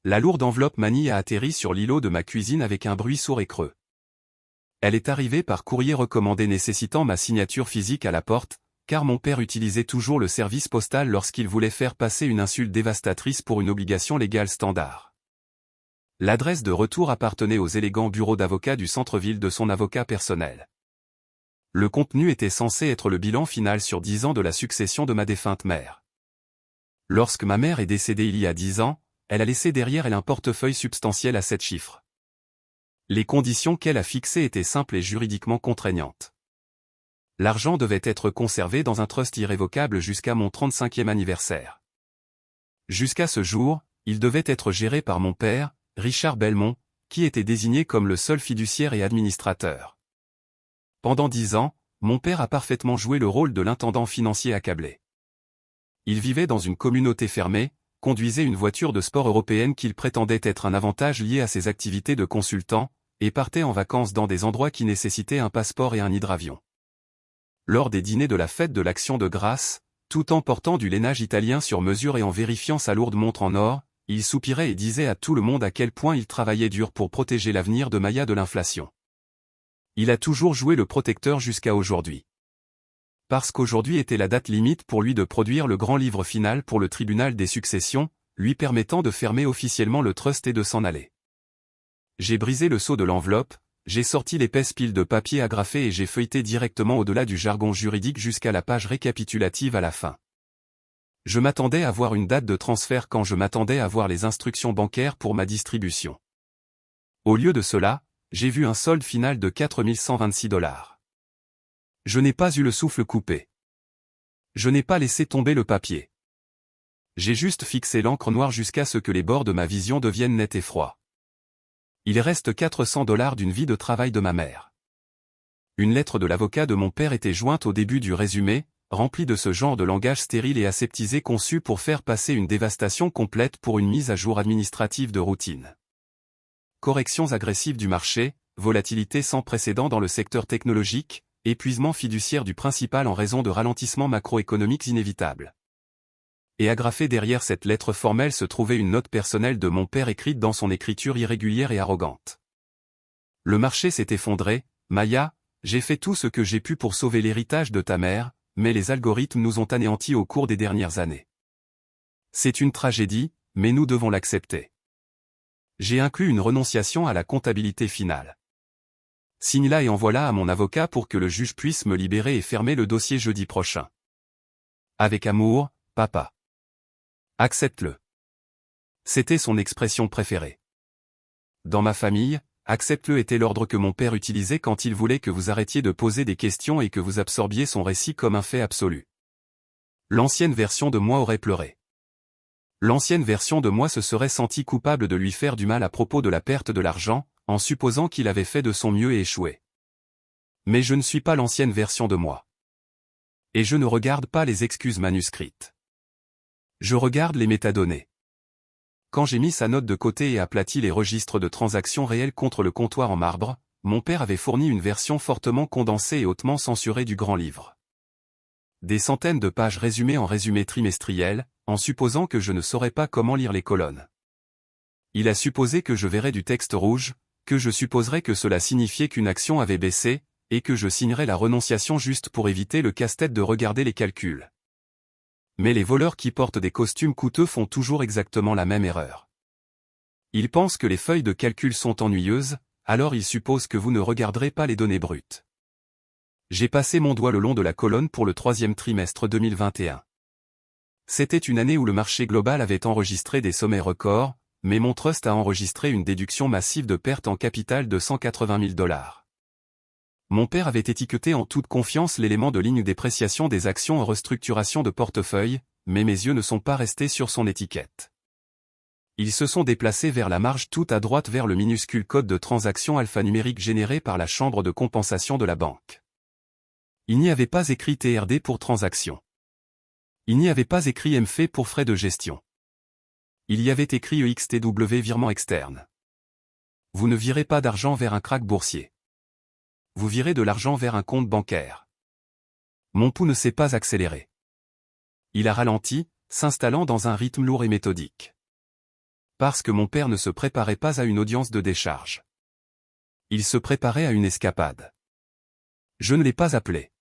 La lourde enveloppe Mani a atterri sur l'îlot de ma cuisine avec un bruit sourd et creux. Elle est arrivée par courrier recommandé nécessitant ma signature physique à la porte, car mon père utilisait toujours le service postal lorsqu'il voulait faire passer une insulte dévastatrice pour une obligation légale standard. L'adresse de retour appartenait aux élégants bureaux d'avocat du centre-ville de son avocat personnel. Le contenu était censé être le bilan final sur 10 ans de la succession de ma défunte mère. Lorsque ma mère est décédée il y a 10 ans, elle a laissé derrière elle un portefeuille substantiel à 7 chiffres. Les conditions qu'elle a fixées étaient simples et juridiquement contraignantes. L'argent devait être conservé dans un trust irrévocable jusqu'à mon 35e anniversaire. Jusqu'à ce jour, il devait être géré par mon père, Richard Belmont, qui était désigné comme le seul fiduciaire et administrateur. Pendant 10 ans, mon père a parfaitement joué le rôle de l'intendant financier accablé. Il vivait dans une communauté fermée, conduisait une voiture de sport européenne qu'il prétendait être un avantage lié à ses activités de consultant, et partait en vacances dans des endroits qui nécessitaient un passeport et un hydravion. Lors des dîners de la fête de l'Action de grâce, tout en portant du lainage italien sur mesure et en vérifiant sa lourde montre en or, il soupirait et disait à tout le monde à quel point il travaillait dur pour protéger l'avenir de Maya de l'inflation. Il a toujours joué le protecteur jusqu'à aujourd'hui. Parce qu'aujourd'hui était la date limite pour lui de produire le grand livre final pour le tribunal des successions, lui permettant de fermer officiellement le trust et de s'en aller. J'ai brisé le sceau de l'enveloppe, j'ai sorti l'épaisse pile de papier agrafé et j'ai feuilleté directement au-delà du jargon juridique jusqu'à la page récapitulative à la fin. Je m'attendais à voir une date de transfert quand je m'attendais à voir les instructions bancaires pour ma distribution. Au lieu de cela, j'ai vu un solde final de 4 126 $. Je n'ai pas eu le souffle coupé. Je n'ai pas laissé tomber le papier. J'ai juste fixé l'encre noire jusqu'à ce que les bords de ma vision deviennent nets et froids. Il reste 400 $ d'une vie de travail de ma mère. Une lettre de l'avocat de mon père était jointe au début du résumé, remplie de ce genre de langage stérile et aseptisé conçu pour faire passer une dévastation complète pour une mise à jour administrative de routine. Corrections agressives du marché, volatilité sans précédent dans le secteur technologique, épuisement fiduciaire du principal en raison de ralentissements macroéconomiques inévitables. Et agrafée derrière cette lettre formelle se trouvait une note personnelle de mon père écrite dans son écriture irrégulière et arrogante. Le marché s'est effondré, Maya, j'ai fait tout ce que j'ai pu pour sauver l'héritage de ta mère, mais les algorithmes nous ont anéantis au cours des dernières années. C'est une tragédie, mais nous devons l'accepter. J'ai inclus une renonciation à la comptabilité finale. Signe-la et envoie-la à mon avocat pour que le juge puisse me libérer et fermer le dossier jeudi prochain. Avec amour, papa. Accepte-le. C'était son expression préférée. Dans ma famille, accepte-le était l'ordre que mon père utilisait quand il voulait que vous arrêtiez de poser des questions et que vous absorbiez son récit comme un fait absolu. L'ancienne version de moi aurait pleuré. L'ancienne version de moi se serait sentie coupable de lui faire du mal à propos de la perte de l'argent, en supposant qu'il avait fait de son mieux et échoué. Mais je ne suis pas l'ancienne version de moi. Et je ne regarde pas les excuses manuscrites. Je regarde les métadonnées. Quand j'ai mis sa note de côté et aplati les registres de transactions réelles contre le comptoir en marbre, mon père avait fourni une version fortement condensée et hautement censurée du grand livre. Des centaines de pages résumées en résumé trimestriel, en supposant que je ne saurais pas comment lire les colonnes. Il a supposé que je verrais du texte rouge, que je supposerais que cela signifiait qu'une action avait baissé, et que je signerais la renonciation juste pour éviter le casse-tête de regarder les calculs. Mais les voleurs qui portent des costumes coûteux font toujours exactement la même erreur. Ils pensent que les feuilles de calcul sont ennuyeuses, alors ils supposent que vous ne regarderez pas les données brutes. J'ai passé mon doigt le long de la colonne pour le 3e trimestre 2021. C'était une année où le marché global avait enregistré des sommets records, mais mon trust a enregistré une déduction massive de pertes en capital de 180 000 $. Mon père avait étiqueté en toute confiance l'élément de ligne dépréciation des actions en restructuration de portefeuille, mais mes yeux ne sont pas restés sur son étiquette. Ils se sont déplacés vers la marge tout à droite vers le minuscule code de transaction alphanumérique généré par la chambre de compensation de la banque. Il n'y avait pas écrit TRD pour transaction. Il n'y avait pas écrit MF pour frais de gestion. Il y avait écrit EXTW virement externe. Vous ne virez pas d'argent vers un krach boursier. Vous virez de l'argent vers un compte bancaire. Mon pouls ne s'est pas accéléré. Il a ralenti, s'installant dans un rythme lourd et méthodique. parce que mon père ne se préparait pas à une audience de décharge. Il se préparait à une escapade. Je ne l'ai pas appelé.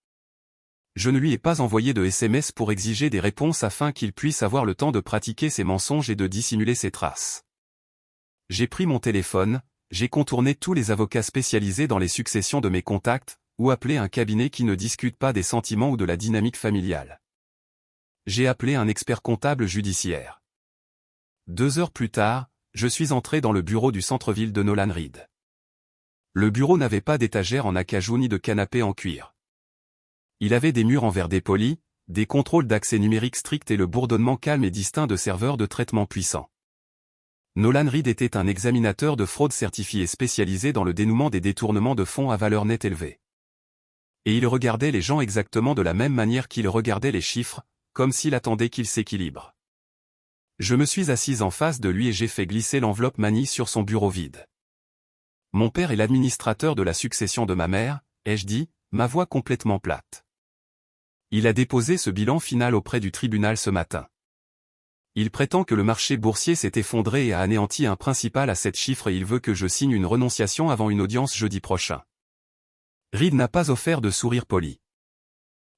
Je ne lui ai pas envoyé de SMS pour exiger des réponses afin qu'il puisse avoir le temps de pratiquer ses mensonges et de dissimuler ses traces. J'ai pris mon téléphone, j'ai contourné tous les avocats spécialisés dans les successions de mes contacts, ou appelé un cabinet qui ne discute pas des sentiments ou de la dynamique familiale. J'ai appelé un expert comptable judiciaire. 2 heures plus tard, je suis entré dans le bureau du centre-ville de Nolan Reid. Le bureau n'avait pas d'étagère en acajou ni de canapé en cuir. Il avait des murs en verre dépoli, des contrôles d'accès numérique stricts et le bourdonnement calme et distinct de serveurs de traitement puissants. Nolan Reid était un examinateur de fraude certifié spécialisé dans le dénouement des détournements de fonds à valeur nette élevée. Et il regardait les gens exactement de la même manière qu'il regardait les chiffres, comme s'il attendait qu'ils s'équilibrent. Je me suis assise en face de lui et j'ai fait glisser l'enveloppe Manille sur son bureau vide. Mon père est l'administrateur de la succession de ma mère, ai-je dit, ma voix complètement plate. Il a déposé ce bilan final auprès du tribunal ce matin. Il prétend que le marché boursier s'est effondré et a anéanti un principal à 7 chiffres et il veut que je signe une renonciation avant une audience jeudi prochain. Reid n'a pas offert de sourire poli.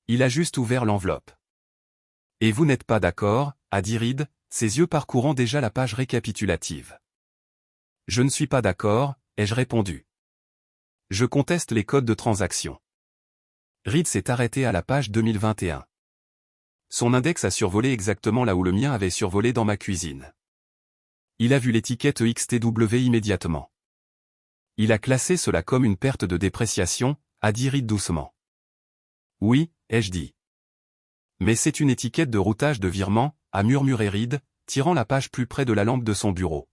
Il a juste ouvert l'enveloppe. Et vous n'êtes pas d'accord, a dit Reid, ses yeux parcourant déjà la page récapitulative. Je ne suis pas d'accord, ai-je répondu. Je conteste les codes de transaction. Reid s'est arrêté à la page 2021. Son index a survolé exactement là où le mien avait survolé dans ma cuisine. Il a vu l'étiquette XTW immédiatement. Il a classé cela comme une perte de dépréciation, a dit Reid doucement. Oui, ai-je dit. Mais c'est une étiquette de routage de virement, a murmuré Reid, tirant la page plus près de la lampe de son bureau.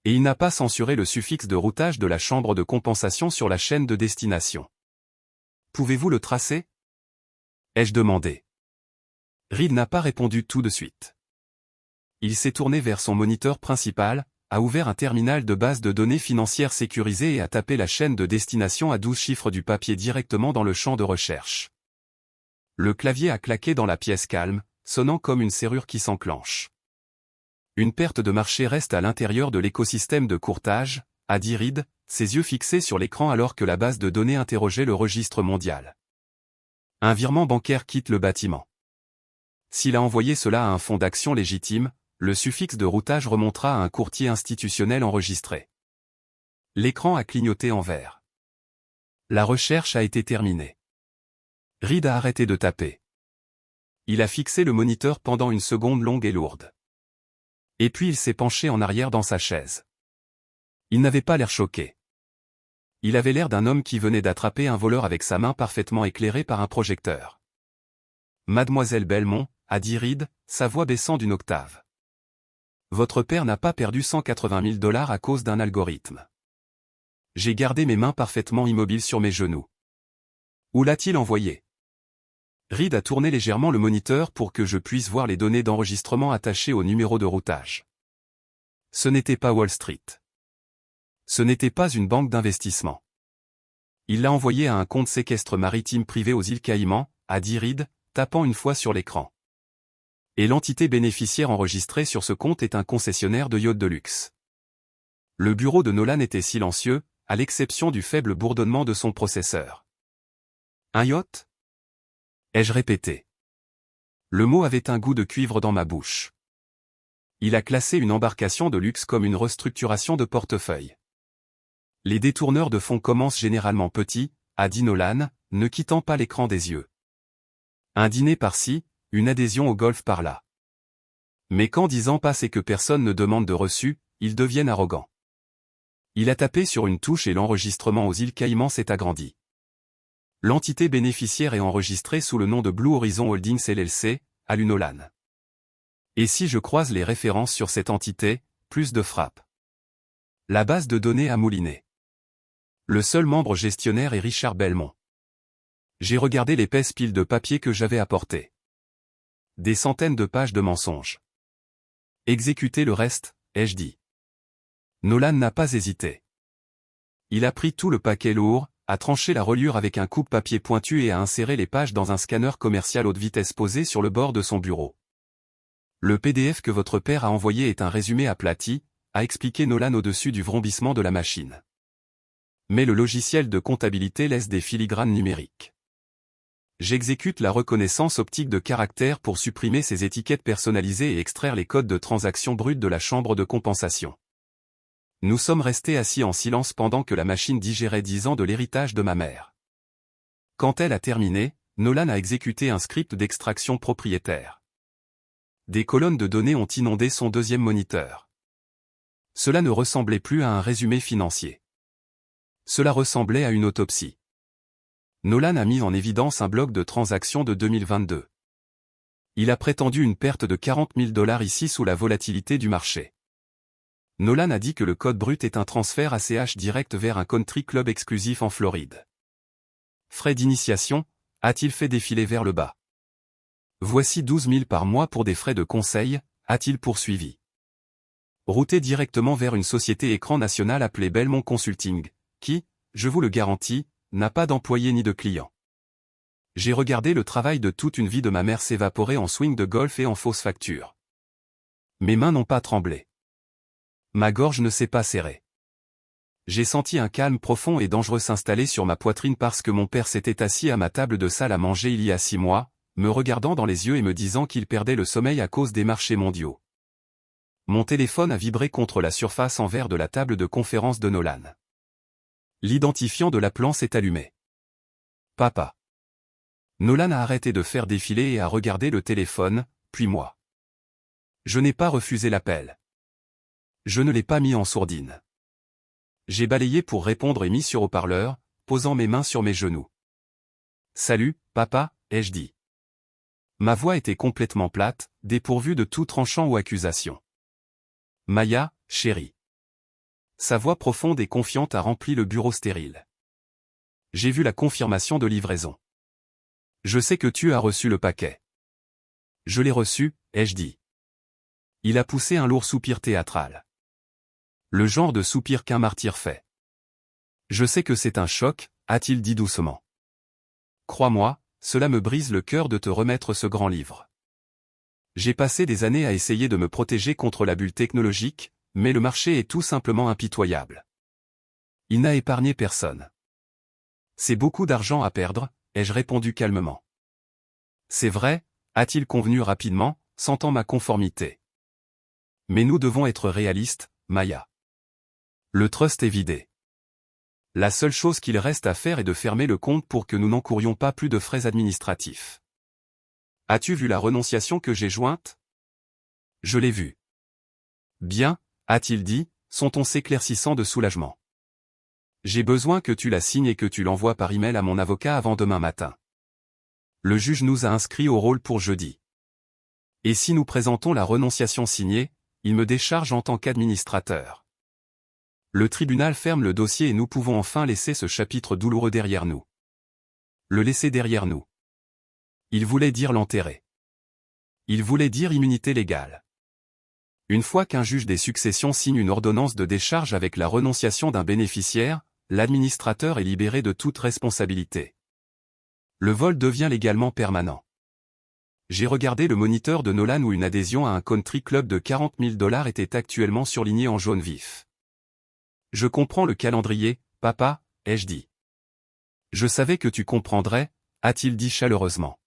Et il n'a pas censuré le suffixe de routage de la chambre de compensation sur la chaîne de destination. Pouvez-vous le tracer? Ai-je demandé. Reid n'a pas répondu tout de suite. Il s'est tourné vers son moniteur principal, a ouvert un terminal de base de données financières sécurisé et a tapé la chaîne de destination à 12 chiffres du papier directement dans le champ de recherche. Le clavier a claqué dans la pièce calme, sonnant comme une serrure qui s'enclenche. Une perte de marché reste à l'intérieur de l'écosystème de courtage, a dit Reid, ses yeux fixés sur l'écran alors que la base de données interrogeait le registre mondial. Un virement bancaire quitte le bâtiment. S'il a envoyé cela à un fonds d'action légitime, le suffixe de routage remontera à un courtier institutionnel enregistré. L'écran a clignoté en vert. La recherche a été terminée. Reid a arrêté de taper. Il a fixé le moniteur pendant une seconde longue et lourde. Et puis il s'est penché en arrière dans sa chaise. Il n'avait pas l'air choqué. Il avait l'air d'un homme qui venait d'attraper un voleur avec sa main parfaitement éclairée par un projecteur. Mademoiselle Belmont, a dit Reid, sa voix baissant d'une octave. Votre père n'a pas perdu 180 000 $ à cause d'un algorithme. J'ai gardé mes mains parfaitement immobiles sur mes genoux. Où l'a-t-il envoyé? Reid a tourné légèrement le moniteur pour que je puisse voir les données d'enregistrement attachées au numéro de routage. Ce n'était pas Wall Street. Ce n'était pas une banque d'investissement. Il l'a envoyé à un compte séquestre maritime privé aux îles Caïmans, a dit Reid, tapant une fois sur l'écran. Et l'entité bénéficiaire enregistrée sur ce compte est un concessionnaire de yachts de luxe. Le bureau de Nolan était silencieux, à l'exception du faible bourdonnement de son processeur. Un yacht? Ai-je répété. Le mot avait un goût de cuivre dans ma bouche. Il a classé une embarcation de luxe comme une restructuration de portefeuille. Les détourneurs de fonds commencent généralement petits, a dit Nolan, ne quittant pas l'écran des yeux. Un dîner par-ci, une adhésion au golf par-là. Mais quand 10 ans passent et que personne ne demande de reçu, ils deviennent arrogants. Il a tapé sur une touche et l'enregistrement aux îles Caïmans s'est agrandi. L'entité bénéficiaire est enregistrée sous le nom de Blue Horizon Holdings LLC, a lu Nolan. Et si je croise les références sur cette entité, plus de frappe. La base de données a mouliné. Le seul membre gestionnaire est Richard Belmont. J'ai regardé l'épaisse pile de papier que j'avais apportée. Des centaines de pages de mensonges. Exécutez le reste, ai-je dit. Nolan n'a pas hésité. Il a pris tout le paquet lourd, a tranché la reliure avec un coupe-papier pointu et a inséré les pages dans un scanner commercial haute vitesse posé sur le bord de son bureau. Le PDF que votre père a envoyé est un résumé aplati, a expliqué Nolan au-dessus du vrombissement de la machine. Mais le logiciel de comptabilité laisse des filigranes numériques. J'exécute la reconnaissance optique de caractères pour supprimer ces étiquettes personnalisées et extraire les codes de transaction brutes de la chambre de compensation. Nous sommes restés assis en silence pendant que la machine digérait 10 ans de l'héritage de ma mère. Quand elle a terminé, Nolan a exécuté un script d'extraction propriétaire. Des colonnes de données ont inondé son deuxième moniteur. Cela ne ressemblait plus à un résumé financier. Cela ressemblait à une autopsie. Nolan a mis en évidence un bloc de transactions de 2022. Il a prétendu une perte de 40 000 $ ici sous la volatilité du marché. Nolan a dit que le code brut est un transfert ACH direct vers un country club exclusif en Floride. Frais d'initiation, a-t-il fait défiler vers le bas. Voici 12 000 par mois pour des frais de conseil, a-t-il poursuivi. Routé directement vers une société écran nationale appelée Belmont Consulting, qui, je vous le garantis, n'a pas d'employés ni de clients. J'ai regardé le travail de toute une vie de ma mère s'évaporer en swing de golf et en fausses factures. Mes mains n'ont pas tremblé. Ma gorge ne s'est pas serrée. J'ai senti un calme profond et dangereux s'installer sur ma poitrine parce que mon père s'était assis à ma table de salle à manger il y a 6 mois, me regardant dans les yeux et me disant qu'il perdait le sommeil à cause des marchés mondiaux. Mon téléphone a vibré contre la surface en verre de la table de conférence de Nolan. L'identifiant de l'appelant s'est allumé. Papa. Nolan a arrêté de faire défiler et a regardé le téléphone, puis moi. Je n'ai pas refusé l'appel. Je ne l'ai pas mis en sourdine. J'ai balayé pour répondre et mis sur haut-parleur, posant mes mains sur mes genoux. Salut, papa, ai-je dit. Ma voix était complètement plate, dépourvue de tout tranchant ou accusation. Maya, chérie. Sa voix profonde et confiante a rempli le bureau stérile. J'ai vu la confirmation de livraison. Je sais que tu as reçu le paquet. Je l'ai reçu, ai-je dit. Il a poussé un lourd soupir théâtral. Le genre de soupir qu'un martyr fait. Je sais que c'est un choc, a-t-il dit doucement. Crois-moi, cela me brise le cœur de te remettre ce grand livre. J'ai passé des années à essayer de me protéger contre la bulle technologique, mais le marché est tout simplement impitoyable. Il n'a épargné personne. C'est beaucoup d'argent à perdre, ai-je répondu calmement. C'est vrai, a-t-il convenu rapidement, sentant ma conformité. Mais nous devons être réalistes, Maya. Le trust est vidé. La seule chose qu'il reste à faire est de fermer le compte pour que nous n'encourions pas plus de frais administratifs. As-tu vu la renonciation que j'ai jointe? Je l'ai vue. Bien, a-t-il dit, son ton s'éclaircissant de soulagement. J'ai besoin que tu la signes et que tu l'envoies par email à mon avocat avant demain matin. Le juge nous a inscrits au rôle pour jeudi. Et si nous présentons la renonciation signée, il me décharge en tant qu'administrateur. Le tribunal ferme le dossier et nous pouvons enfin laisser ce chapitre douloureux derrière nous. Le laisser derrière nous. Il voulait dire l'enterrer. Il voulait dire immunité légale. Une fois qu'un juge des successions signe une ordonnance de décharge avec la renonciation d'un bénéficiaire, l'administrateur est libéré de toute responsabilité. Le vol devient légalement permanent. J'ai regardé le moniteur de Nolan où une adhésion à un country club de 40 000 $ était actuellement surlignée en jaune vif. Je comprends le calendrier, papa, ai-je dit. Je savais que tu comprendrais, a-t-il dit chaleureusement.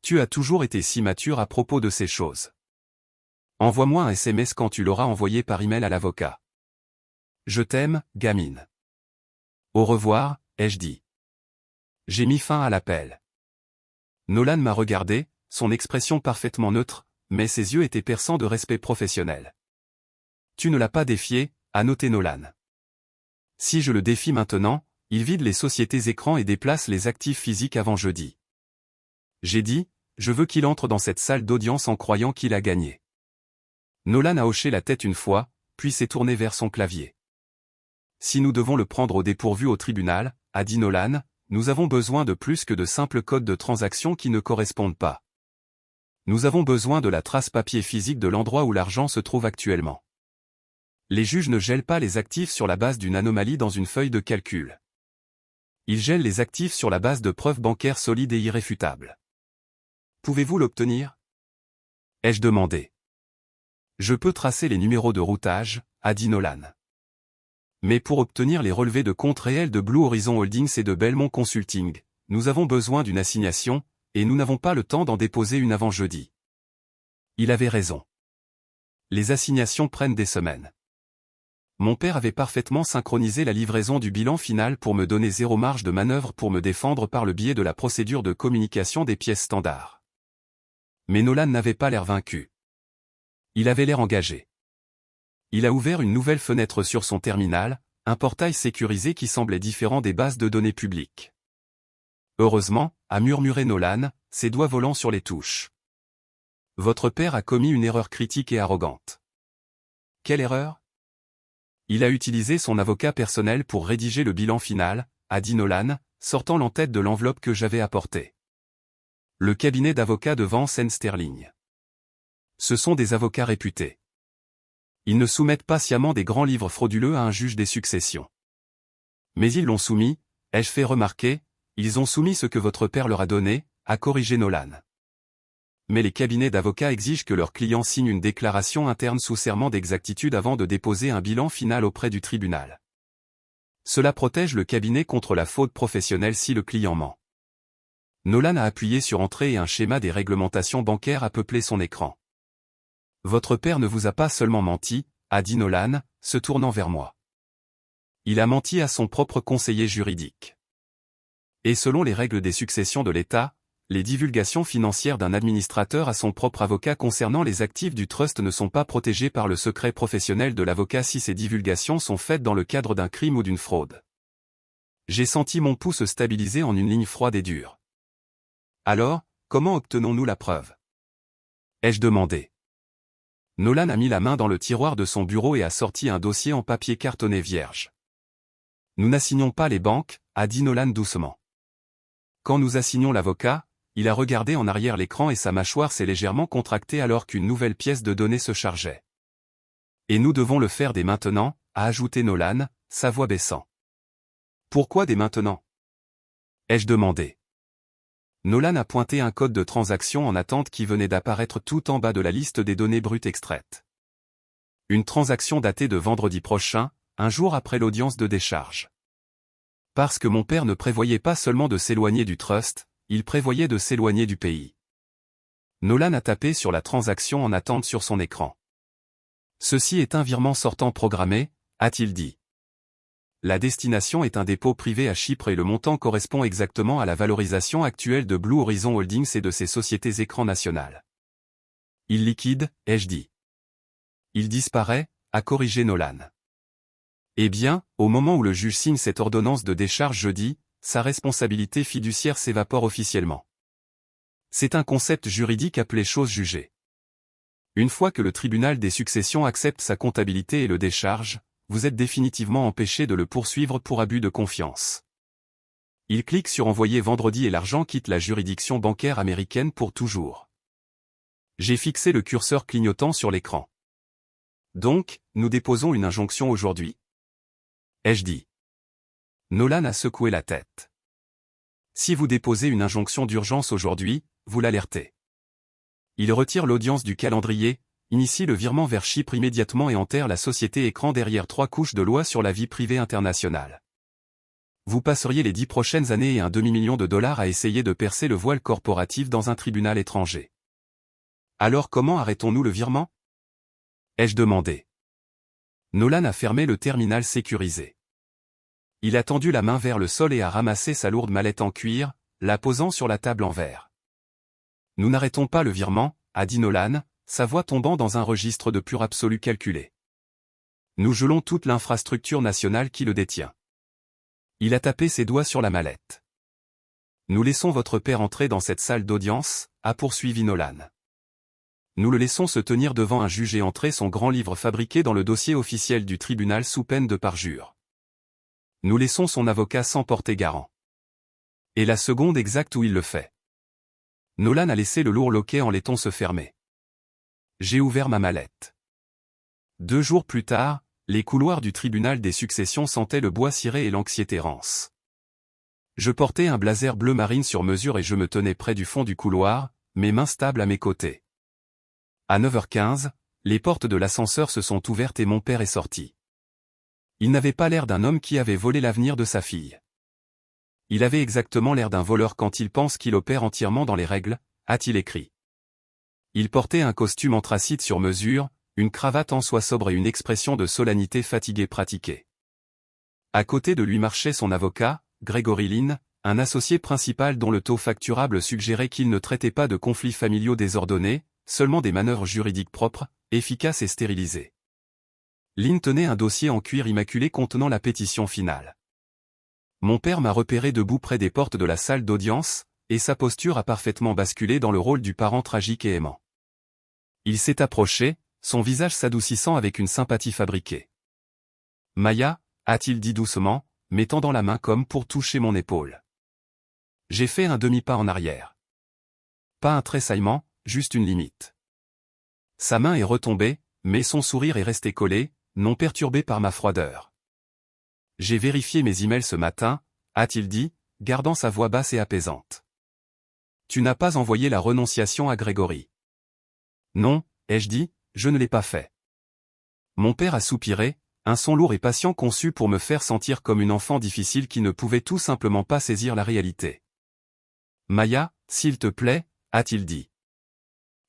Tu as toujours été si mature à propos de ces choses. Envoie-moi un SMS quand tu l'auras envoyé par email à l'avocat. Je t'aime, gamine. Au revoir, ai-je dit. J'ai mis fin à l'appel. Nolan m'a regardé, son expression parfaitement neutre, mais ses yeux étaient perçants de respect professionnel. Tu ne l'as pas défié, a noté Nolan. Si je le défie maintenant, il vide les sociétés écrans et déplace les actifs physiques avant jeudi. J'ai dit, je veux qu'il entre dans cette salle d'audience en croyant qu'il a gagné. Nolan a hoché la tête une fois, puis s'est tourné vers son clavier. Si nous devons le prendre au dépourvu au tribunal, a dit Nolan, nous avons besoin de plus que de simples codes de transaction qui ne correspondent pas. Nous avons besoin de la trace papier physique de l'endroit où l'argent se trouve actuellement. Les juges ne gèlent pas les actifs sur la base d'une anomalie dans une feuille de calcul. Ils gèlent les actifs sur la base de preuves bancaires solides et irréfutables. Pouvez-vous l'obtenir? Ai-je demandé. Je peux tracer les numéros de routage, a dit Nolan. Mais pour obtenir les relevés de compte réels de Blue Horizon Holdings et de Belmont Consulting, nous avons besoin d'une assignation, et nous n'avons pas le temps d'en déposer une avant jeudi. Il avait raison. Les assignations prennent des semaines. Mon père avait parfaitement synchronisé la livraison du bilan final pour me donner zéro marge de manœuvre pour me défendre par le biais de la procédure de communication des pièces standards. Mais Nolan n'avait pas l'air vaincu. Il avait l'air engagé. Il a ouvert une nouvelle fenêtre sur son terminal, un portail sécurisé qui semblait différent des bases de données publiques. Heureusement, a murmuré Nolan, ses doigts volant sur les touches. Votre père a commis une erreur critique et arrogante. Quelle erreur? Il a utilisé son avocat personnel pour rédiger le bilan final, a dit Nolan, sortant l'entête de l'enveloppe que j'avais apportée. Le cabinet d'avocats de Vance & Sterling. Ce sont des avocats réputés. Ils ne soumettent pas sciemment des grands livres frauduleux à un juge des successions. Mais ils l'ont soumis, ai-je fait remarquer, ils ont soumis ce que votre père leur a donné, a corrigé Nolan. Mais les cabinets d'avocats exigent que leurs clients signent une déclaration interne sous serment d'exactitude avant de déposer un bilan final auprès du tribunal. Cela protège le cabinet contre la faute professionnelle si le client ment. Nolan a appuyé sur Entrée et un schéma des réglementations bancaires a peuplé son écran. Votre père ne vous a pas seulement menti, a dit Nolan, se tournant vers moi. Il a menti à son propre conseiller juridique. Et selon les règles des successions de l'État, les divulgations financières d'un administrateur à son propre avocat concernant les actifs du trust ne sont pas protégées par le secret professionnel de l'avocat si ces divulgations sont faites dans le cadre d'un crime ou d'une fraude. J'ai senti mon pouls se stabiliser en une ligne froide et dure. Alors, comment obtenons-nous la preuve? Ai-je demandé. Nolan a mis la main dans le tiroir de son bureau et a sorti un dossier en papier cartonné vierge. Nous n'assignons pas les banques, a dit Nolan doucement. Quand nous assignons l'avocat, il a regardé en arrière l'écran et sa mâchoire s'est légèrement contractée alors qu'une nouvelle pièce de données se chargeait. Et nous devons le faire dès maintenant, a ajouté Nolan, sa voix baissant. Pourquoi dès maintenant? Ai-je demandé. Nolan a pointé un code de transaction en attente qui venait d'apparaître tout en bas de la liste des données brutes extraites. Une transaction datée de vendredi prochain, un jour après l'audience de décharge. Parce que mon père ne prévoyait pas seulement de s'éloigner du trust, il prévoyait de s'éloigner du pays. Nolan a tapé sur la transaction en attente sur son écran. Ceci est un virement sortant programmé, a-t-il dit. La destination est un dépôt privé à Chypre et le montant correspond exactement à la valorisation actuelle de Blue Horizon Holdings et de ses sociétés écran nationales. Il liquide, ai-je dit. Il disparaît, a corrigé Nolan. Eh bien, au moment où le juge signe cette ordonnance de décharge jeudi, sa responsabilité fiduciaire s'évapore officiellement. C'est un concept juridique appelé chose jugée. Une fois que le tribunal des successions accepte sa comptabilité et le décharge, vous êtes définitivement empêché de le poursuivre pour abus de confiance. Il clique sur envoyer vendredi et l'argent quitte la juridiction bancaire américaine pour toujours. J'ai fixé le curseur clignotant sur l'écran. Donc, nous déposons une injonction aujourd'hui. Ai-je dit. Nolan a secoué la tête. Si vous déposez une injonction d'urgence aujourd'hui, vous l'alertez. Il retire l'audience du calendrier, initie le virement vers Chypre immédiatement et enterre la société écran derrière 3 couches de loi sur la vie privée internationale. Vous passeriez les 10 prochaines années et un demi-million de dollars à essayer de percer le voile corporatif dans un tribunal étranger. Alors comment arrêtons-nous le virement? Ai-je demandé. Nolan a fermé le terminal sécurisé. Il a tendu la main vers le sol et a ramassé sa lourde mallette en cuir, la posant sur la table en verre. Nous n'arrêtons pas le virement, a dit Nolan, sa voix tombant dans un registre de pur absolu calculé. Nous gelons toute l'infrastructure nationale qui le détient. Il a tapé ses doigts sur la mallette. Nous laissons votre père entrer dans cette salle d'audience, a poursuivi Nolan. Nous le laissons se tenir devant un juge et entrer son grand livre fabriqué dans le dossier officiel du tribunal sous peine de parjure. Nous laissons son avocat sans porter garant. Et la seconde exacte où il le fait. Nolan a laissé le lourd loquet en laiton se fermer. J'ai ouvert ma mallette. 2 jours plus tard, les couloirs du tribunal des successions sentaient le bois ciré et l'anxiété rance. Je portais un blazer bleu marine sur mesure et je me tenais près du fond du couloir, mes mains stables à mes côtés. À 9h15, les portes de l'ascenseur se sont ouvertes et mon père est sorti. Il n'avait pas l'air d'un homme qui avait volé l'avenir de sa fille. Il avait exactement l'air d'un voleur quand il pense qu'il opère entièrement dans les règles, a-t-il écrit. Il portait un costume anthracite sur mesure, une cravate en soie sobre et une expression de solennité fatiguée pratiquée. À côté de lui marchait son avocat, Gregory Lynn, un associé principal dont le taux facturable suggérait qu'il ne traitait pas de conflits familiaux désordonnés, seulement des manœuvres juridiques propres, efficaces et stérilisées. Lynn tenait un dossier en cuir immaculé contenant la pétition finale. Mon père m'a repéré debout près des portes de la salle d'audience, et sa posture a parfaitement basculé dans le rôle du parent tragique et aimant. Il s'est approché, son visage s'adoucissant avec une sympathie fabriquée. « Maya » a-t-il dit doucement, mais tendant la main comme pour toucher mon épaule. J'ai fait un demi-pas en arrière. Pas un tressaillement, juste une limite. Sa main est retombée, mais son sourire est resté collé, non perturbé par ma froideur. J'ai vérifié mes emails ce matin, a-t-il dit, gardant sa voix basse et apaisante. Tu n'as pas envoyé la renonciation à Grégory. Non, ai-je dit, je ne l'ai pas fait. Mon père a soupiré, un son lourd et patient conçu pour me faire sentir comme une enfant difficile qui ne pouvait tout simplement pas saisir la réalité. Maya, s'il te plaît, a-t-il dit.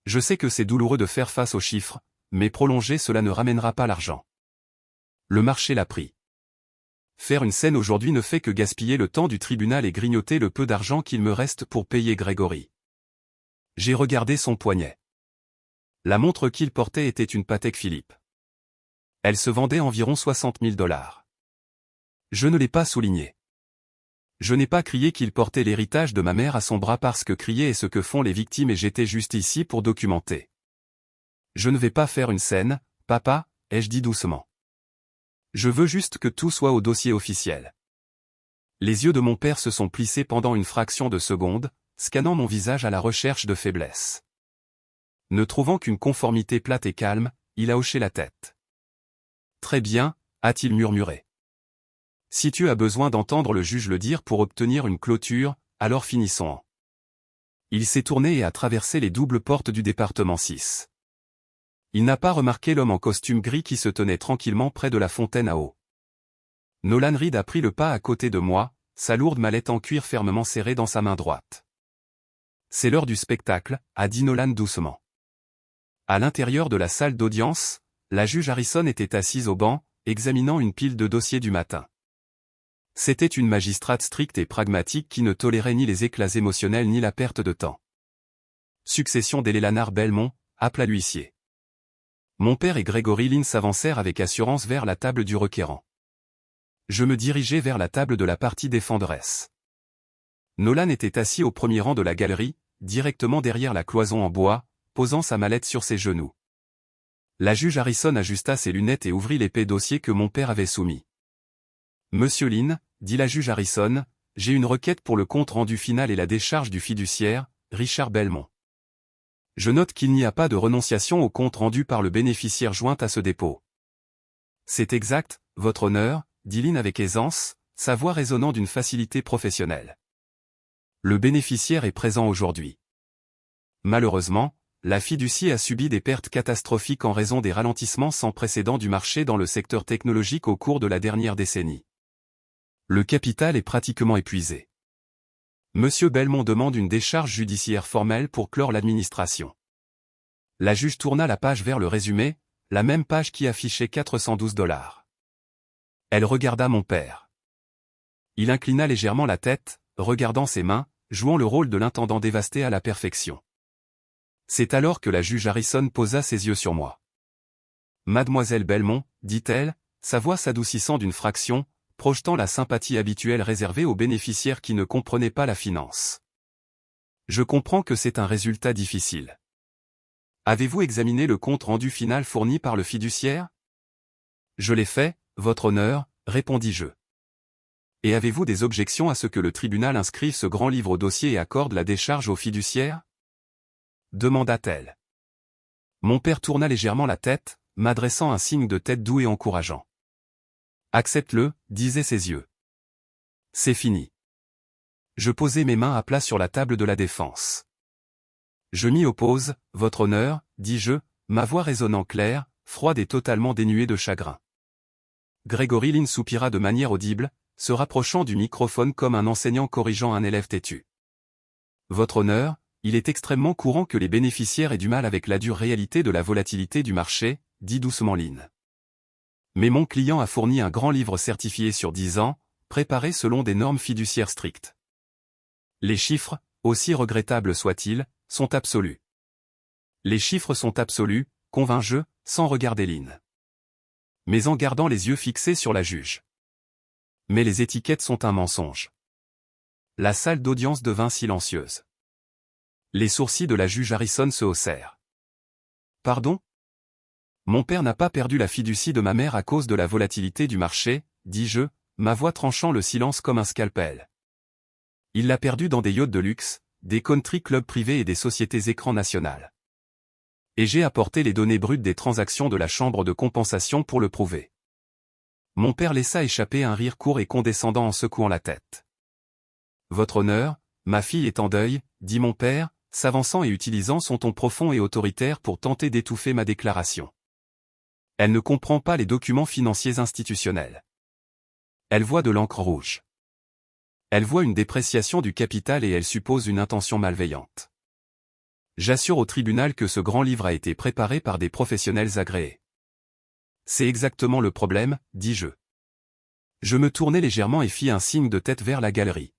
Je sais que c'est douloureux de faire face aux chiffres, mais prolonger cela ne ramènera pas l'argent. Le marché l'a pris. Faire une scène aujourd'hui ne fait que gaspiller le temps du tribunal et grignoter le peu d'argent qu'il me reste pour payer Grégory. J'ai regardé son poignet. La montre qu'il portait était une Patek Philippe. Elle se vendait environ 60 000 $. Je ne l'ai pas souligné. Je n'ai pas crié qu'il portait l'héritage de ma mère à son bras parce que crier est ce que font les victimes et j'étais juste ici pour documenter. Je ne vais pas faire une scène, papa, ai-je dit doucement. Je veux juste que tout soit au dossier officiel. Les yeux de mon père se sont plissés pendant une fraction de seconde, scannant mon visage à la recherche de faiblesse. Ne trouvant qu'une conformité plate et calme, il a hoché la tête. Très bien, a-t-il murmuré. Si tu as besoin d'entendre le juge le dire pour obtenir une clôture, alors finissons. Il s'est tourné et a traversé les doubles portes du département 6. Il n'a pas remarqué l'homme en costume gris qui se tenait tranquillement près de la fontaine à eau. Nolan Reed a pris le pas à côté de moi, sa lourde mallette en cuir fermement serrée dans sa main droite. C'est l'heure du spectacle, a dit Nolan doucement. À l'intérieur de la salle d'audience, la juge Harrison était assise au banc, examinant une pile de dossiers du matin. C'était une magistrate stricte et pragmatique qui ne tolérait ni les éclats émotionnels ni la perte de temps. Succession d'Eleanor Belmont, appela l'huissier. Mon père et Gregory Lynn s'avancèrent avec assurance vers la table du requérant. Je me dirigeai vers la table de la partie défenderesse. Nolan était assis au premier rang de la galerie, directement derrière la cloison en bois, posant sa mallette sur ses genoux. La juge Harrison ajusta ses lunettes et ouvrit l'épais dossier que mon père avait soumis. « Monsieur Lynn, dit la juge Harrison, j'ai une requête pour le compte rendu final et la décharge du fiduciaire, Richard Belmont. Je note qu'il n'y a pas de renonciation au compte rendu par le bénéficiaire jointe à ce dépôt. » C'est exact, votre honneur, dit Lynn avec aisance, sa voix résonnant d'une facilité professionnelle. Le bénéficiaire est présent aujourd'hui. Malheureusement, la fiducie a subi des pertes catastrophiques en raison des ralentissements sans précédent du marché dans le secteur technologique au cours de la dernière décennie. Le capital est pratiquement épuisé. Monsieur Belmont demande une décharge judiciaire formelle pour clore l'administration. La juge tourna la page vers le résumé, la même page qui affichait 412 $. Elle regarda mon père. Il inclina légèrement la tête, regardant ses mains, jouant le rôle de l'intendant dévasté à la perfection. C'est alors que la juge Harrison posa ses yeux sur moi. « Mademoiselle Belmont, dit-elle, sa voix s'adoucissant d'une fraction, projetant la sympathie habituelle réservée aux bénéficiaires qui ne comprenaient pas la finance. Je comprends que c'est un résultat difficile. Avez-vous examiné le compte rendu final fourni par le fiduciaire? Je l'ai fait, votre honneur, répondis-je. Et avez-vous des objections à ce que le tribunal inscrive ce grand livre au dossier et accorde la décharge au fiduciaire? Demanda-t-elle. Mon père tourna légèrement la tête, m'adressant un signe de tête doux et encourageant. Accepte-le, disaient ses yeux. C'est fini. Je posai mes mains à plat sur la table de la défense. Je m'y oppose, votre honneur, dis-je, ma voix résonnant claire, froide et totalement dénuée de chagrin. Gregory Lynn soupira de manière audible, se rapprochant du microphone comme un enseignant corrigeant un élève têtu. Votre honneur, il est extrêmement courant que les bénéficiaires aient du mal avec la dure réalité de la volatilité du marché, dit doucement Lynn. Mais mon client a fourni un grand livre certifié sur 10 ans, préparé selon des normes fiduciaires strictes. Les chiffres, aussi regrettables soient-ils, sont absolus. Les chiffres sont absolus, convainc-je, sans regarder Lynn. Mais en gardant les yeux fixés sur la juge. Mais les étiquettes sont un mensonge. La salle d'audience devint silencieuse. Les sourcils de la juge Harrison se haussèrent. Pardon ? Mon père n'a pas perdu la fiducie de ma mère à cause de la volatilité du marché, dis-je, ma voix tranchant le silence comme un scalpel. Il l'a perdue dans des yachts de luxe, des country clubs privés et des sociétés écrans nationales. Et j'ai apporté les données brutes des transactions de la chambre de compensation pour le prouver. Mon père laissa échapper un rire court et condescendant en secouant la tête. Votre honneur, ma fille est en deuil, dit mon père, s'avançant et utilisant son ton profond et autoritaire pour tenter d'étouffer ma déclaration. Elle ne comprend pas les documents financiers institutionnels. Elle voit de l'encre rouge. Elle voit une dépréciation du capital et elle suppose une intention malveillante. J'assure au tribunal que ce grand livre a été préparé par des professionnels agréés. C'est exactement le problème, dis-je. Je me tournai légèrement et fis un signe de tête vers la galerie.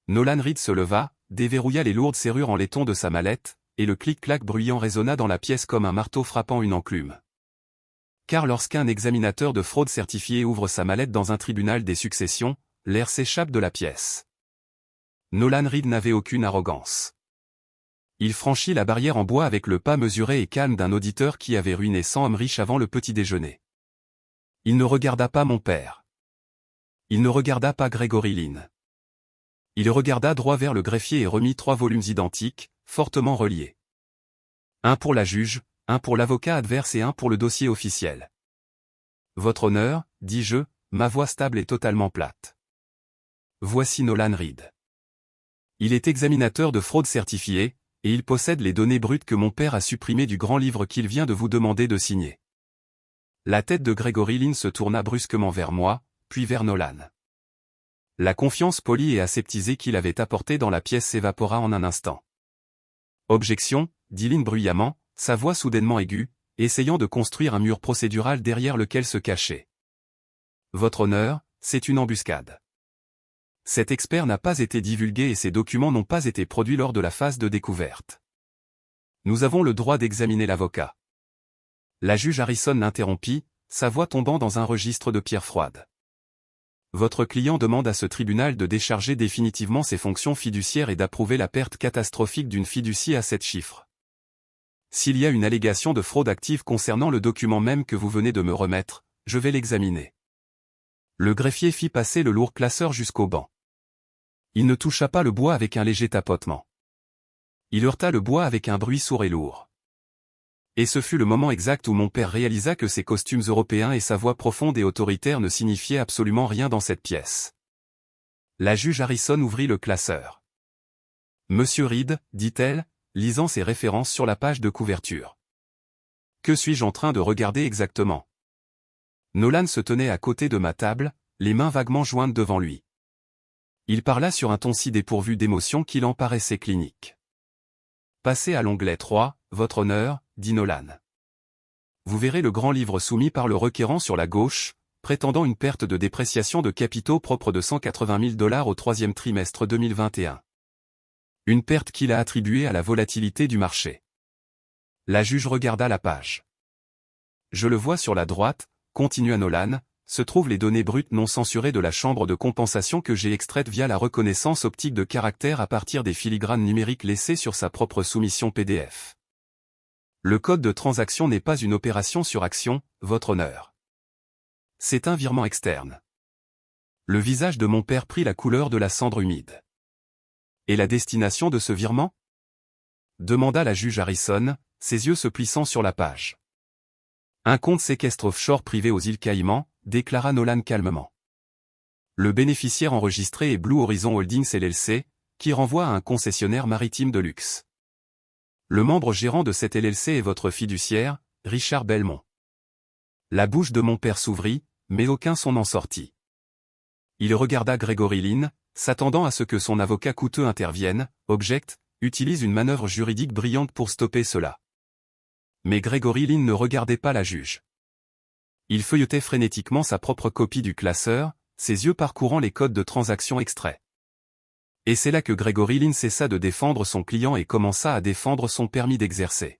Nolan Reid se leva, déverrouilla les lourdes serrures en laiton de sa mallette, et le clic-clac bruyant résonna dans la pièce comme un marteau frappant une enclume. Car lorsqu'un examinateur de fraude certifié ouvre sa mallette dans un tribunal des successions, l'air s'échappe de la pièce. Nolan Reid n'avait aucune arrogance. Il franchit la barrière en bois avec le pas mesuré et calme d'un auditeur qui avait ruiné 100 hommes riches avant le petit déjeuner. Il ne regarda pas mon père. Il ne regarda pas Gregory Lynn. Il regarda droit vers le greffier et remit 3 volumes identiques, fortement reliés. Un pour la juge, un pour l'avocat adverse et un pour le dossier officiel. Votre honneur, dis-je, ma voix stable et totalement plate. Voici Nolan Reid. Il est examinateur de fraude certifié, et il possède les données brutes que mon père a supprimées du grand livre qu'il vient de vous demander de signer. La tête de Gregory Lynn se tourna brusquement vers moi, puis vers Nolan. La confiance polie et aseptisée qu'il avait apportée dans la pièce s'évapora en un instant. Objection, dit Lynn bruyamment, sa voix soudainement aiguë, essayant de construire un mur procédural derrière lequel se cacher. Votre honneur, c'est une embuscade. Cet expert n'a pas été divulgué et ces documents n'ont pas été produits lors de la phase de découverte. Nous avons le droit d'examiner l'avocat. La juge Harrison l'interrompit, sa voix tombant dans un registre de pierre froide. Votre client demande à ce tribunal de décharger définitivement ses fonctions fiduciaires et d'approuver la perte catastrophique d'une fiducie à 7 chiffres. S'il y a une allégation de fraude active concernant le document même que vous venez de me remettre, je vais l'examiner. Le greffier fit passer le lourd classeur jusqu'au banc. Il ne toucha pas le bois avec un léger tapotement. Il heurta le bois avec un bruit sourd et lourd. Et ce fut le moment exact où mon père réalisa que ses costumes européens et sa voix profonde et autoritaire ne signifiaient absolument rien dans cette pièce. La juge Harrison ouvrit le classeur. Monsieur Reid, dit-elle, lisant ses références sur la page de couverture. Que suis-je en train de regarder exactement ? Nolan se tenait à côté de ma table, les mains vaguement jointes devant lui. Il parla sur un ton si dépourvu d'émotion qu'il en paraissait clinique. Passez à l'onglet 3, votre honneur, dit Nolan. Vous verrez le grand livre soumis par le requérant sur la gauche, prétendant une perte de dépréciation de capitaux propre de $180 000 au troisième trimestre 2021. Une perte qu'il a attribuée à la volatilité du marché. La juge regarda la page. Je le vois sur la droite, continua Nolan, se trouvent les données brutes non censurées de la chambre de compensation que j'ai extraites via la reconnaissance optique de caractère à partir des filigranes numériques laissées sur sa propre soumission PDF. Le code de transaction n'est pas une opération sur action, votre honneur. C'est un virement externe. Le visage de mon père prit la couleur de la cendre humide. Et la destination de ce virement ? Demanda la juge Harrison, ses yeux se plissant sur la page. Un compte séquestre offshore privé aux îles Caïmans, déclara Nolan calmement. Le bénéficiaire enregistré est Blue Horizon Holdings LLC, qui renvoie à un concessionnaire maritime de luxe. Le membre gérant de cette LLC est votre fiduciaire, Richard Belmont. La bouche de mon père s'ouvrit, mais aucun son n'en sortit. Il regarda Gregory Lynn, s'attendant à ce que son avocat coûteux intervienne, objecte, utilise une manœuvre juridique brillante pour stopper cela. Mais Gregory Lynn ne regardait pas la juge. Il feuilletait frénétiquement sa propre copie du classeur, ses yeux parcourant les codes de transaction extraits. Et c'est là que Gregory Lynn cessa de défendre son client et commença à défendre son permis d'exercer.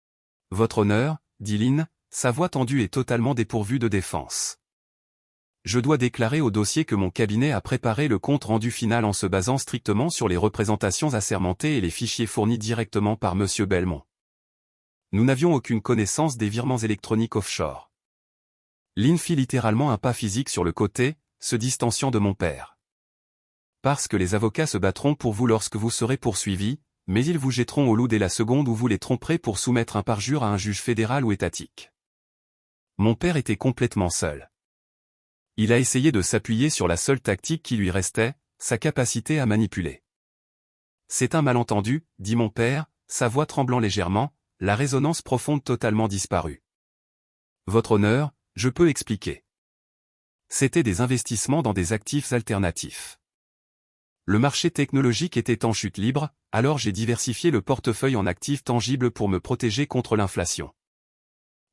« Votre honneur, dit Lynn, sa voix tendue et totalement dépourvue de défense. Je dois déclarer au dossier que mon cabinet a préparé le compte rendu final en se basant strictement sur les représentations assermentées et les fichiers fournis directement par M. Belmont. Nous n'avions aucune connaissance des virements électroniques offshore. » Lynn fit littéralement un pas physique sur le côté, se distanciant de mon père. « Parce que les avocats se battront pour vous lorsque vous serez poursuivi, mais ils vous jetteront au loup dès la seconde où vous les tromperez pour soumettre un parjure à un juge fédéral ou étatique. » Mon père était complètement seul. Il a essayé de s'appuyer sur la seule tactique qui lui restait, sa capacité à manipuler. « C'est un malentendu, dit mon père, sa voix tremblant légèrement, la résonance profonde totalement disparue. Votre honneur, je peux expliquer. C'était des investissements dans des actifs alternatifs. Le marché technologique était en chute libre, alors j'ai diversifié le portefeuille en actifs tangibles pour me protéger contre l'inflation.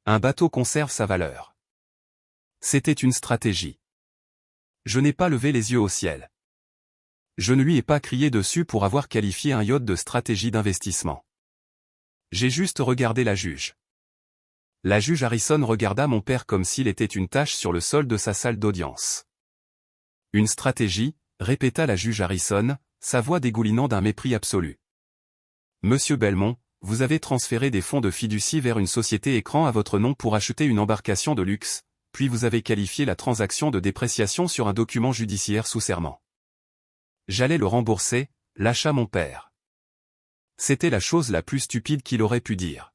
Un bateau conserve sa valeur. C'était une stratégie. Je n'ai pas levé les yeux au ciel. Je ne lui ai pas crié dessus pour avoir qualifié un yacht de stratégie d'investissement. J'ai juste regardé la juge. La juge Harrison regarda mon père comme s'il était une tache sur le sol de sa salle d'audience. Une stratégie, répéta la juge Harrison, sa voix dégoulinant d'un mépris absolu. Monsieur Belmont, vous avez transféré des fonds de fiducie vers une société écran à votre nom pour acheter une embarcation de luxe, puis vous avez qualifié la transaction de dépréciation sur un document judiciaire sous serment. J'allais le rembourser, lâcha mon père. C'était la chose la plus stupide qu'il aurait pu dire.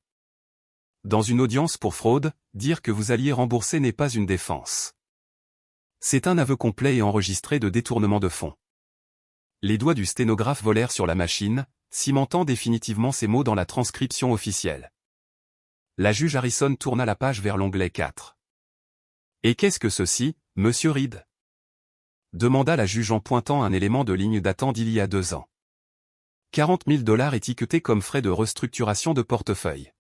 Dans une audience pour fraude, dire que vous alliez rembourser n'est pas une défense. C'est un aveu complet et enregistré de détournement de fonds. Les doigts du sténographe volèrent sur la machine, cimentant définitivement ces mots dans la transcription officielle. La juge Harrison tourna la page vers l'onglet 4. « Et qu'est-ce que ceci, monsieur Reed ?» demanda la juge en pointant un élément de ligne datant d'il y a 2 ans. 40 000 $ étiquetés comme frais de restructuration de portefeuille.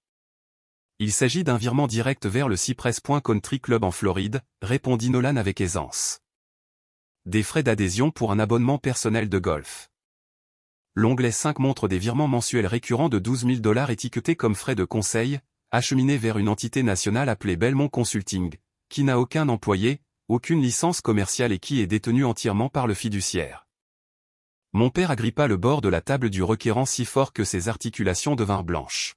Il s'agit d'un virement direct vers le Cypress Point Country Club en Floride, répondit Nolan avec aisance. Des frais d'adhésion pour un abonnement personnel de golf. L'onglet 5 montre des virements mensuels récurrents de 12 000 $ étiquetés comme frais de conseil, acheminés vers une entité nationale appelée Belmont Consulting, qui n'a aucun employé, aucune licence commerciale et qui est détenue entièrement par le fiduciaire. Mon père agrippa le bord de la table du requérant si fort que ses articulations devinrent blanches.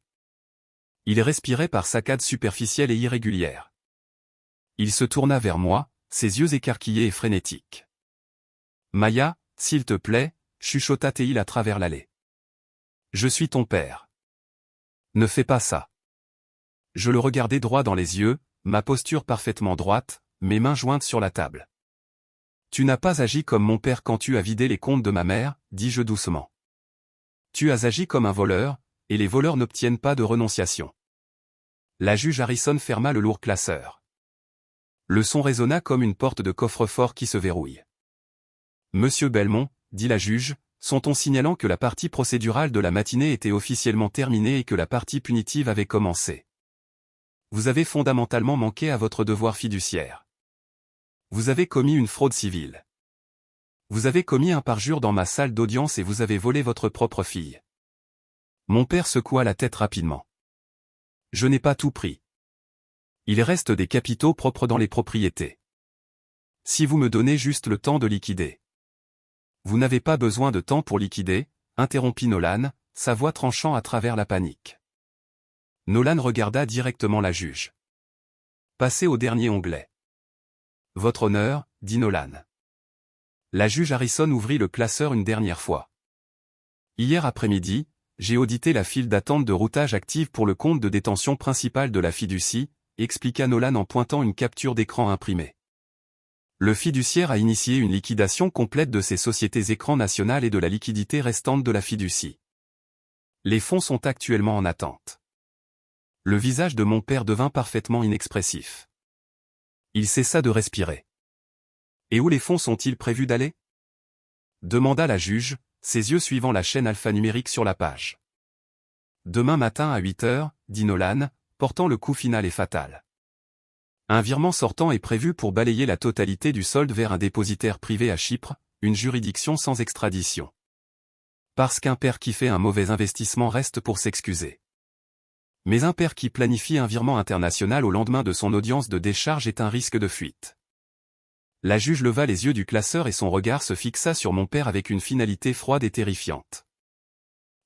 Il respirait par saccades superficielles et irrégulières. Il se tourna vers moi, ses yeux écarquillés et frénétiques. « Maya, s'il te plaît, chuchota-t-il à travers l'allée. Je suis ton père. Ne fais pas ça. » Je le regardai droit dans les yeux, ma posture parfaitement droite, mes mains jointes sur la table. « Tu n'as pas agi comme mon père quand tu as vidé les comptes de ma mère, dis-je doucement. Tu as agi comme un voleur, et les voleurs n'obtiennent pas de renonciation. » La juge Harrison ferma le lourd classeur. Le son résonna comme une porte de coffre-fort qui se verrouille. « Monsieur Belmont, dit la juge, sont-on signalant que la partie procédurale de la matinée était officiellement terminée et que la partie punitive avait commencé. Vous avez fondamentalement manqué à votre devoir fiduciaire. Vous avez commis une fraude civile. Vous avez commis un parjure dans ma salle d'audience et vous avez volé votre propre fille. » Mon père secoua la tête rapidement. « Je n'ai pas tout pris. Il reste des capitaux propres dans les propriétés. Si vous me donnez juste le temps de liquider. » « Vous n'avez pas besoin de temps pour liquider, » interrompit Nolan, sa voix tranchant à travers la panique. Nolan regarda directement la juge. « Passez au dernier onglet. »« Votre honneur, » dit Nolan. La juge Harrison ouvrit le classeur une dernière fois. « Hier après-midi, j'ai audité la file d'attente de routage active pour le compte de détention principal de la fiducie, » expliqua Nolan en pointant une capture d'écran imprimée. Le fiduciaire a initié une liquidation complète de ses sociétés écrans nationales et de la liquidité restante de la fiducie. Les fonds sont actuellement en attente. Le visage de mon père devint parfaitement inexpressif. Il cessa de respirer. Et où les fonds sont-ils prévus d'aller? Demanda la juge, ses yeux suivant la chaîne alphanumérique sur la page. Demain matin à 8 heures, dit Nolan, portant le coup final et fatal. Un virement sortant est prévu pour balayer la totalité du solde vers un dépositaire privé à Chypre, une juridiction sans extradition. Parce qu'un père qui fait un mauvais investissement reste pour s'excuser. Mais un père qui planifie un virement international au lendemain de son audience de décharge est un risque de fuite. La juge leva les yeux du classeur et son regard se fixa sur mon père avec une finalité froide et terrifiante.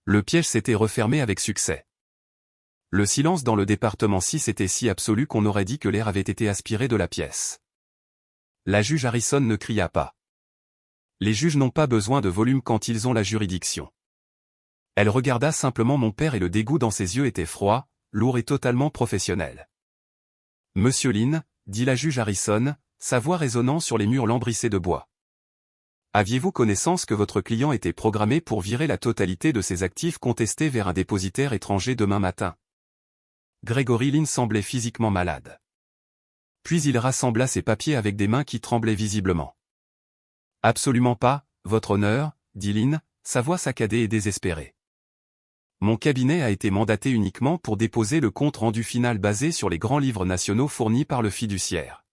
Le piège s'était refermé avec succès. Le silence dans le département 6 était si absolu qu'on aurait dit que l'air avait été aspiré de la pièce. La juge Harrison ne cria pas. Les juges n'ont pas besoin de volume quand ils ont la juridiction. Elle regarda simplement mon père et le dégoût dans ses yeux était froid, lourd et totalement professionnel. « Monsieur Lynn, dit la juge Harrison, sa voix résonnant sur les murs lambrissés de bois. Aviez-vous connaissance que votre client était programmé pour virer la totalité de ses actifs contestés vers un dépositaire étranger demain matin? Gregory Lynn semblait physiquement malade. Puis il rassembla ses papiers avec des mains qui tremblaient visiblement. Absolument pas, votre honneur, dit Lynn, sa voix saccadée et désespérée. Mon cabinet a été mandaté uniquement pour déposer le compte rendu final basé sur les grands livres nationaux fournis par le fiduciaire.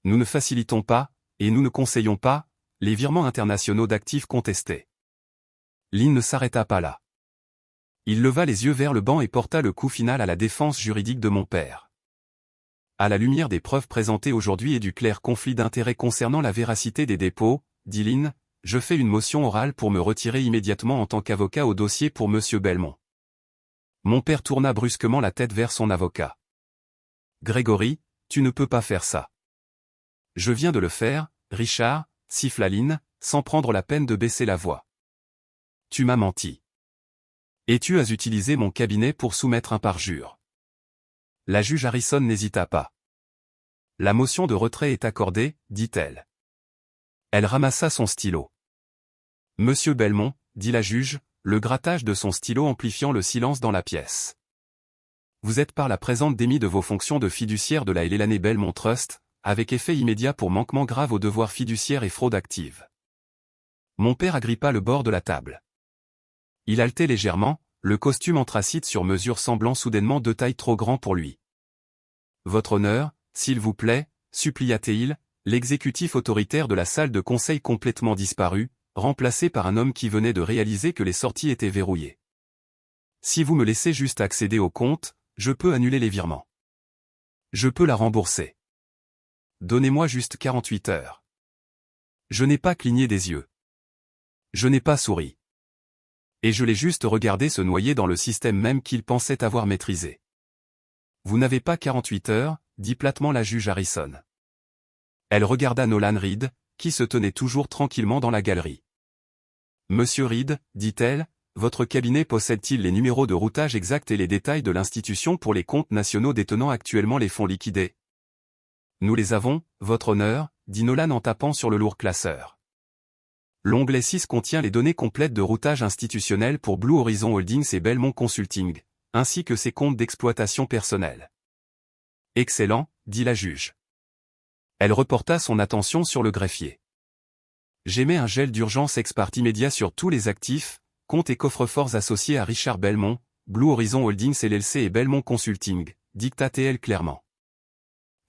Nous ne facilitons pas, et nous ne conseillons pas, les virements internationaux d'actifs contestés. Lynn ne s'arrêta pas là. Il leva les yeux vers le banc et porta le coup final à la défense juridique de mon père. À la lumière des preuves présentées aujourd'hui et du clair conflit d'intérêts concernant la véracité des dépôts, dit Lynn, je fais une motion orale pour me retirer immédiatement en tant qu'avocat au dossier pour Monsieur Belmont. Mon père tourna brusquement la tête vers son avocat. Grégory, tu ne peux pas faire ça. Je viens de le faire, Richard, siffla Lynn, sans prendre la peine de baisser la voix. Tu m'as menti. Et tu as utilisé mon cabinet pour soumettre un parjure. La juge Harrison n'hésita pas. La motion de retrait est accordée, dit-elle. Elle ramassa son stylo. Monsieur Belmont, dit la juge, le grattage de son stylo amplifiant le silence dans la pièce. Vous êtes par la présente démis de vos fonctions de fiduciaire de la L.L. Belmont Trust, avec effet immédiat pour manquement grave aux devoirs fiduciaires et fraude active. Mon père agrippa le bord de la table. Il haletait légèrement, le costume anthracite sur mesure semblant soudainement de taille trop grand pour lui. Votre honneur, s'il vous plaît, supplia-t-il, l'exécutif autoritaire de la salle de conseil complètement disparu, remplacé par un homme qui venait de réaliser que les sorties étaient verrouillées. Si vous me laissez juste accéder au compte, je peux annuler les virements. Je peux la rembourser. Donnez-moi juste 48 heures. Je n'ai pas cligné des yeux. Je n'ai pas souri. Et je l'ai juste regardé se noyer dans le système même qu'il pensait avoir maîtrisé. Vous n'avez pas 48 heures, dit platement la juge Harrison. Elle regarda Nolan Reed, qui se tenait toujours tranquillement dans la galerie. Monsieur Reed, dit-elle, votre cabinet possède-t-il les numéros de routage exacts et les détails de l'institution pour les comptes nationaux détenant actuellement les fonds liquidés? Nous les avons, votre honneur, dit Nolan en tapant sur le lourd classeur. L'onglet 6 contient les données complètes de routage institutionnel pour Blue Horizon Holdings et Belmont Consulting, ainsi que ses comptes d'exploitation personnelle. Excellent, dit la juge. Elle reporta son attention sur le greffier. J'émets un gel d'urgence ex parte immédiat sur tous les actifs, comptes et coffres-forts associés à Richard Belmont, Blue Horizon Holdings LLC et Belmont Consulting, dicta-t-elle clairement.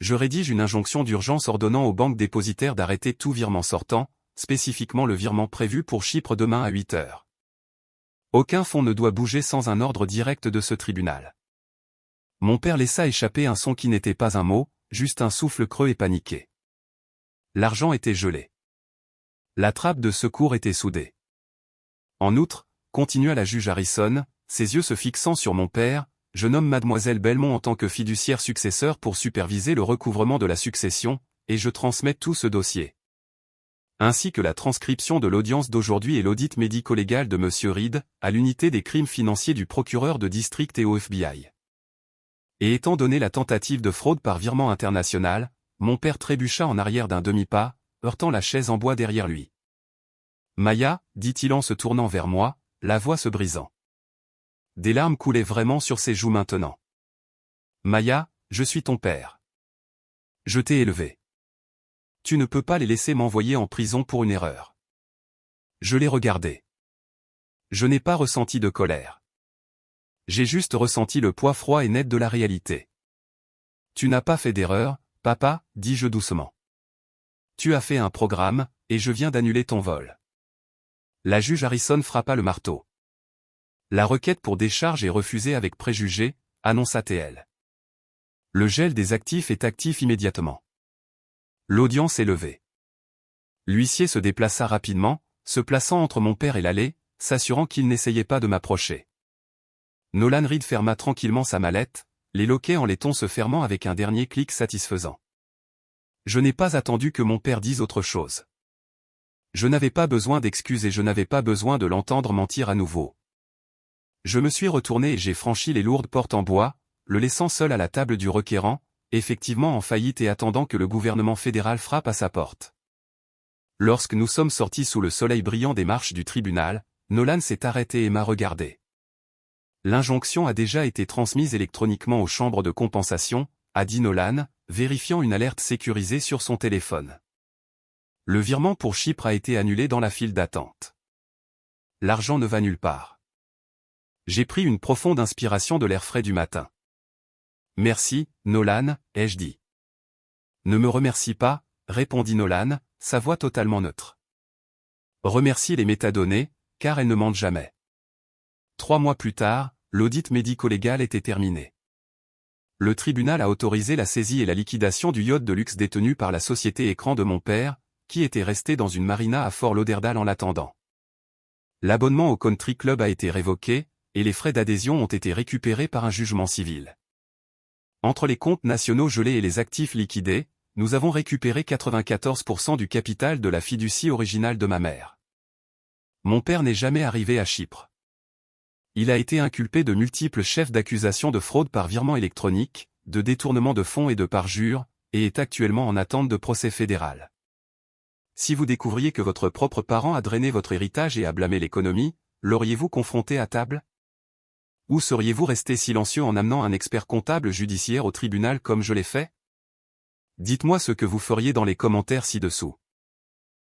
Je rédige une injonction d'urgence ordonnant aux banques dépositaires d'arrêter tout virement sortant, spécifiquement le virement prévu pour Chypre demain à 8 heures. Aucun fonds ne doit bouger sans un ordre direct de ce tribunal. Mon père laissa échapper un son qui n'était pas un mot, juste un souffle creux et paniqué. L'argent était gelé. La trappe de secours était soudée. En outre, continua la juge Harrison, ses yeux se fixant sur mon père, je nomme mademoiselle Belmont en tant que fiduciaire successeur pour superviser le recouvrement de la succession, et je transmets tout ce dossier. Ainsi que la transcription de l'audience d'aujourd'hui et l'audit médico-légal de Monsieur Reed, à l'unité des crimes financiers du procureur de district et au FBI. Et étant donné la tentative de fraude par virement international, mon père trébucha en arrière d'un demi-pas, heurtant la chaise en bois derrière lui. Maya, dit-il en se tournant vers moi, la voix se brisant. Des larmes coulaient vraiment sur ses joues maintenant. Maya, je suis ton père. Je t'ai élevé. Tu ne peux pas les laisser m'envoyer en prison pour une erreur. Je l'ai regardé. Je n'ai pas ressenti de colère. J'ai juste ressenti le poids froid et net de la réalité. Tu n'as pas fait d'erreur, papa, dis-je doucement. Tu as fait un programme, et je viens d'annuler ton vol. La juge Harrison frappa le marteau. La requête pour décharge est refusée avec préjugé, annonça-t-elle. Le gel des actifs est actif immédiatement. L'audience est levée. L'huissier se déplaça rapidement, se plaçant entre mon père et l'allée, s'assurant qu'il n'essayait pas de m'approcher. Nolan Reed ferma tranquillement sa mallette, les loquets en laiton se fermant avec un dernier clic satisfaisant. Je n'ai pas attendu que mon père dise autre chose. Je n'avais pas besoin d'excuses et je n'avais pas besoin de l'entendre mentir à nouveau. Je me suis retourné et j'ai franchi les lourdes portes en bois, le laissant seul à la table du requérant, effectivement en faillite et attendant que le gouvernement fédéral frappe à sa porte. Lorsque nous sommes sortis sous le soleil brillant des marches du tribunal, Nolan s'est arrêté et m'a regardé. L'injonction a déjà été transmise électroniquement aux chambres de compensation, a dit Nolan, vérifiant une alerte sécurisée sur son téléphone. Le virement pour Chypre a été annulé dans la file d'attente. L'argent ne va nulle part. J'ai pris une profonde inspiration de l'air frais du matin. Merci, Nolan, ai-je dit. Ne me remercie pas, répondit Nolan, sa voix totalement neutre. Remercie les métadonnées, car elles ne mentent jamais. 3 mois plus tard, l'audit médico-légal était terminé. Le tribunal a autorisé la saisie et la liquidation du yacht de luxe détenu par la société écran de mon père, qui était resté dans une marina à Fort Lauderdale en l'attendant. L'abonnement au country club a été révoqué, et les frais d'adhésion ont été récupérés par un jugement civil. Entre les comptes nationaux gelés et les actifs liquidés, nous avons récupéré 94% du capital de la fiducie originale de ma mère. Mon père n'est jamais arrivé à Chypre. Il a été inculpé de multiples chefs d'accusation de fraude par virement électronique, de détournement de fonds et de parjure, et est actuellement en attente de procès fédéral. Si vous découvriez que votre propre parent a drainé votre héritage et a blâmé l'économie, l'auriez-vous confronté à table? Ou seriez-vous resté silencieux en amenant un expert comptable judiciaire au tribunal comme je l'ai fait? Dites-moi ce que vous feriez dans les commentaires ci-dessous.